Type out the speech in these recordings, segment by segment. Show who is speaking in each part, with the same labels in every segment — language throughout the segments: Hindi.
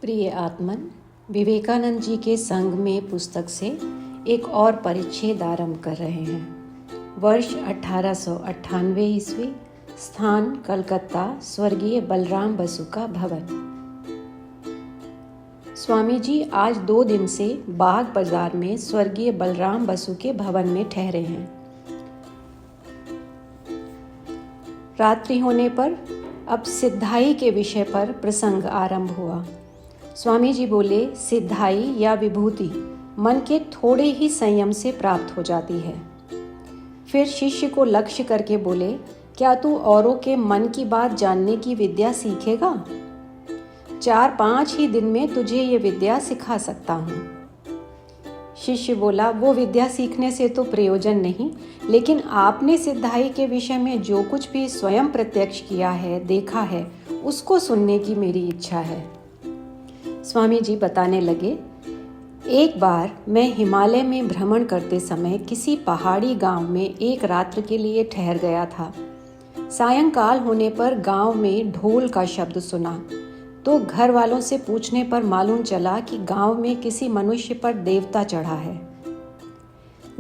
Speaker 1: प्रिय आत्मन, विवेकानंद जी के संग में पुस्तक से एक और परिच्छेद आरंभ कर रहे हैं। वर्ष 1898 ईस्वी, स्थान कलकत्ता, स्वर्गीय बलराम बसु का भवन। स्वामी जी आज 2 दिन से बाग बाजार में स्वर्गीय बलराम बसु के भवन में ठहरे हैं। रात्रि होने पर अब सिद्धाई के विषय पर प्रसंग आरंभ हुआ। स्वामी जी बोले, सिद्धाई या विभूति मन के थोड़े ही संयम से प्राप्त हो जाती है। फिर शिष्य को लक्ष्य करके बोले, क्या तू औरों के मन की बात जानने की विद्या सीखेगा? 4-5 ही दिन में तुझे ये विद्या सिखा सकता हूँ। शिष्य बोला, वो विद्या सीखने से तो प्रयोजन नहीं, लेकिन आपने सिद्धाई के विषय में जो कुछ भी स्वयं प्रत्यक्ष किया है, देखा है, उसको सुनने की मेरी इच्छा है। स्वामी जी बताने लगे, एक बार मैं हिमालय में भ्रमण करते समय किसी पहाड़ी गांव में एक रात्र के लिए ठहर गया था। सायंकाल होने पर गांव में ढोल का शब्द सुना तो घर वालों से पूछने पर मालूम चला कि गांव में किसी मनुष्य पर देवता चढ़ा है।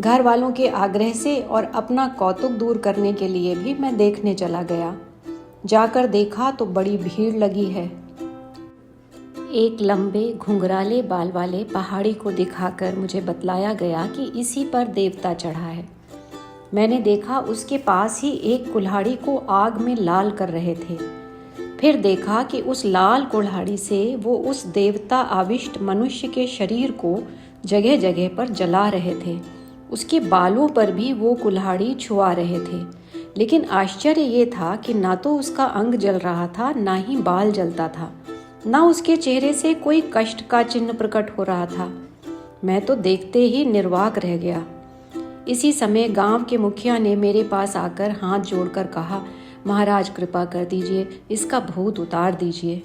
Speaker 1: घर वालों के आग्रह से और अपना कौतुक दूर करने के लिए भी मैं देखने चला गया। जाकर देखा तो बड़ी भीड़ लगी है। एक लंबे घुंघराले बाल वाले पहाड़ी को दिखाकर मुझे बतलाया गया कि इसी पर देवता चढ़ा है। मैंने देखा उसके पास ही एक कुल्हाड़ी को आग में लाल कर रहे थे। फिर देखा कि उस लाल कुल्हाड़ी से वो उस देवता आविष्ट मनुष्य के शरीर को जगह जगह पर जला रहे थे। उसके बालों पर भी वो कुल्हाड़ी छुआ रहे थे। लेकिन आश्चर्य ये था कि ना तो उसका अंग जल रहा था, ना ही बाल जलता था, ना उसके चेहरे से कोई कष्ट का चिन्ह प्रकट हो रहा था। मैं तो देखते ही निर्वाक रह गया। इसी समय गांव के मुखिया ने मेरे पास आकर हाथ जोड़कर कहा, महाराज कृपा कर दीजिए, इसका भूत उतार दीजिए।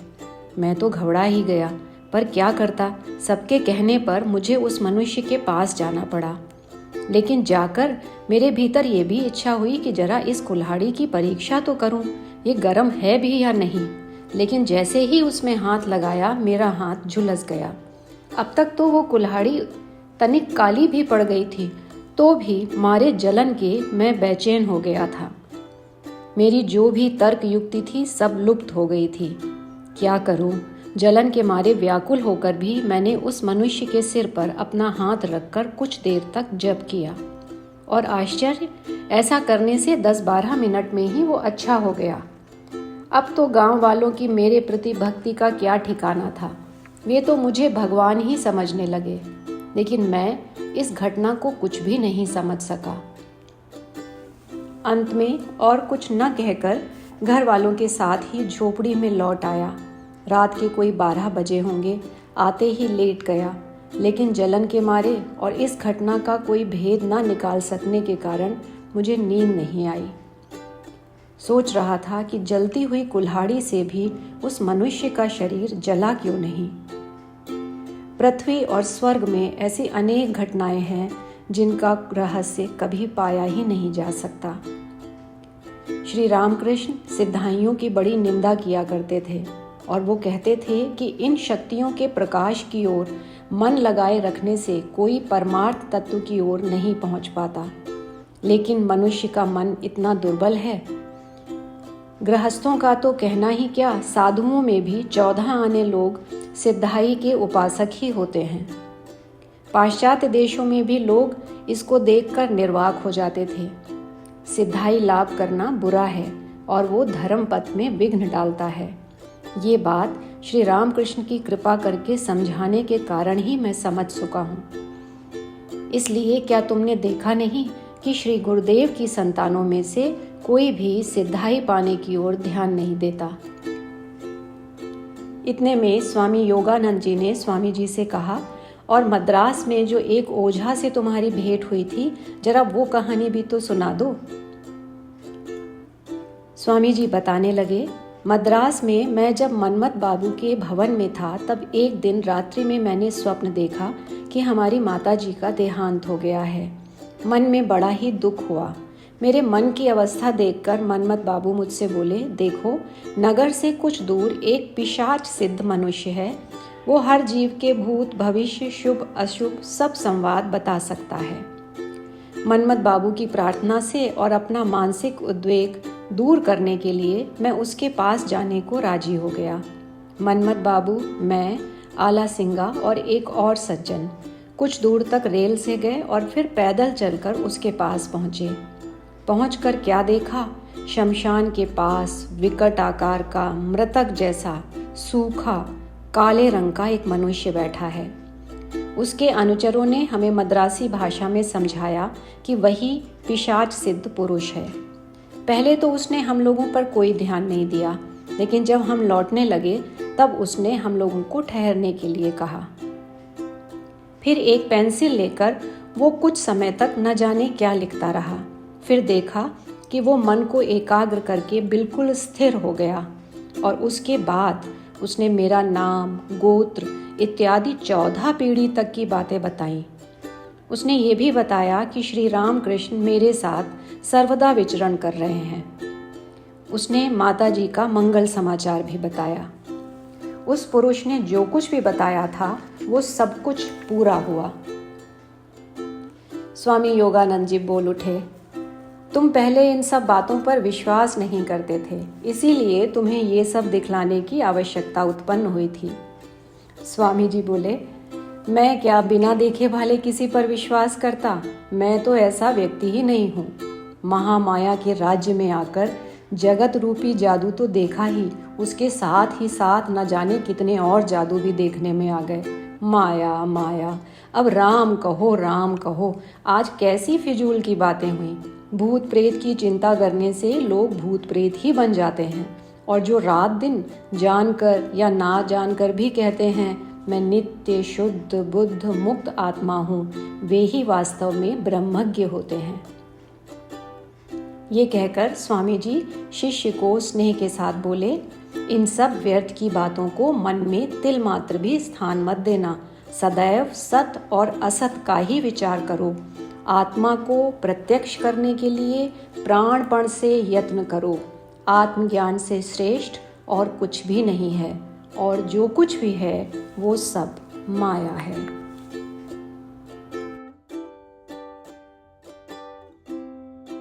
Speaker 1: मैं तो घबरा ही गया, पर क्या करता, सबके कहने पर मुझे उस मनुष्य के पास जाना पड़ा। लेकिन जाकर मेरे भीतर ये भी इच्छा हुई कि जरा इस कुल्हाड़ी की परीक्षा तो करूं, ये गर्म है भी या नहीं। लेकिन जैसे ही उसमें हाथ लगाया, मेरा हाथ झुलस गया। अब तक तो वो कुल्हाड़ी तनिक काली भी पड़ गई थी, तो भी मारे जलन के मैं बेचैन हो गया था। मेरी जो भी तर्क युक्ति थी सब लुप्त हो गई थी। क्या करूं? जलन के मारे व्याकुल होकर भी मैंने उस मनुष्य के सिर पर अपना हाथ रखकर कुछ देर तक जप किया, और आश्चर्य, ऐसा करने से 10-12 मिनट में ही वो अच्छा हो गया। अब तो गांव वालों की मेरे प्रति भक्ति का क्या ठिकाना था। वे तो मुझे भगवान ही समझने लगे, लेकिन मैं इस घटना को कुछ भी नहीं समझ सका। अंत में और कुछ न कहकर घर वालों के साथ ही झोपड़ी में लौट आया। रात के कोई 12 बजे होंगे। आते ही लेट गया, लेकिन जलन के मारे और इस घटना का कोई भेद न निकाल सकने के कारण मुझे नींद नहीं आई। सोच रहा था कि जलती हुई कुल्हाड़ी से भी उस मनुष्य का शरीर जला क्यों नहीं। पृथ्वी और स्वर्ग में ऐसी अनेक घटनाएं हैं जिनका रहस्य कभी पाया ही नहीं जा सकता। श्री रामकृष्ण सिद्धाइयों की बड़ी निंदा किया करते थे, और वो कहते थे कि इन शक्तियों के प्रकाश की ओर मन लगाए रखने से कोई परमार्थ तत्व की ओर नहीं पहुंच पाता। लेकिन मनुष्य का मन इतना दुर्बल है। गृहस्थों का तो कहना ही क्या, साधुओं में भी 14 आने लोग सिद्धाई के उपासक ही होते हैं। पाश्चात्य देशों में भी लोग इसको देखकर निर्वाक हो जाते थे। सिद्धाई लाभ करना बुरा है और वो धर्म पथ में विघ्न डालता है। ये बात श्री रामकृष्ण की कृपा करके समझाने के कारण ही मैं समझ चुका हूँ। इसलिए क्या तुमने देखा नहीं कि श्री गुरुदेव की संतानों में से कोई भी सिद्धाई पाने की ओर ध्यान नहीं देता। इतने में स्वामी योगानंद जी ने स्वामी जी से कहा, और मद्रास में जो एक ओझा से तुम्हारी भेंट हुई थी, जरा वो कहानी भी तो सुना दो। स्वामी जी बताने लगे, मद्रास में मैं जब मनमत बाबू के भवन में था, तब एक दिन रात्रि में मैंने स्वप्न देखा कि हमारी माता जी का देहांत हो गया है। मन में बड़ा ही दुख हुआ। मेरे मन की अवस्था देखकर मनमत बाबू मुझसे बोले, देखो, नगर से कुछ दूर एक पिशाच सिद्ध मनुष्य है। वो हर जीव के भूत भविष्य शुभ अशुभ सब संवाद बता सकता है। मनमत बाबू की प्रार्थना से और अपना मानसिक उद्वेग दूर करने के लिए मैं उसके पास जाने को राजी हो गया। मनमत बाबू, मैं, आला सिंगा और एक और सज्जन कुछ दूर तक रेल से गए और फिर पैदल चलकर उसके पास पहुँचे। पहुंचकर क्या देखा? शमशान के पास विकट आकार का मृतक जैसा सूखा काले रंग का एक मनुष्य बैठा है। उसके अनुचरों ने हमें मद्रासी भाषा में समझाया कि वही पिशाच सिद्ध पुरुष है। पहले तो उसने हम लोगों पर कोई ध्यान नहीं दिया, लेकिन जब हम लौटने लगे तब उसने हम लोगों को ठहरने के लिए कहा। फिर एक पेंसिल लेकर वो कुछ समय तक न जाने क्या लिखता रहा। फिर देखा कि वो मन को एकाग्र करके बिल्कुल स्थिर हो गया और उसके बाद उसने मेरा नाम, गोत्र इत्यादि 14 पीढ़ी तक की बातें बताई। उसने ये भी बताया कि श्री राम कृष्ण मेरे साथ सर्वदा विचरण कर रहे हैं। उसने माता जी का मंगल समाचार भी बताया। उस पुरुष ने जो कुछ भी बताया था वो सब कुछ पूरा हुआ। स्वामी योगानंद जी बोल उठे, तुम पहले इन सब बातों पर विश्वास नहीं करते थे, इसीलिए तुम्हें ये सब दिखलाने की आवश्यकता उत्पन्न हुई थी। स्वामी जी बोले, मैं क्या बिना देखे भाले किसी पर विश्वास करता? मैं तो ऐसा व्यक्ति ही नहीं हूँ। महामाया के राज्य में आकर जगत रूपी जादू तो देखा ही, उसके साथ ही साथ न जाने कितने और जादू भी देखने में आ गए। माया माया, अब राम कहो राम कहो। आज कैसी फिजूल की बातें हुई। भूत प्रेत की चिंता करने से लोग भूत प्रेत ही बन जाते हैं, और जो रात दिन जानकर या ना जानकर भी कहते हैं मैं नित्य शुद्ध बुद्ध मुक्त आत्मा हूँ, वे ही वास्तव में ब्रह्मज्ञ होते हैं। ये कहकर स्वामी जी शिष्य को स्नेह के साथ बोले, इन सब व्यर्थ की बातों को मन में तिल मात्र भी स्थान मत देना। सदैव सत और असत का ही विचार करो। आत्मा को प्रत्यक्ष करने के लिए प्राणपण से यत्न करो। आत्मज्ञान से श्रेष्ठ और कुछ भी नहीं है, और जो कुछ भी है वो सब माया है।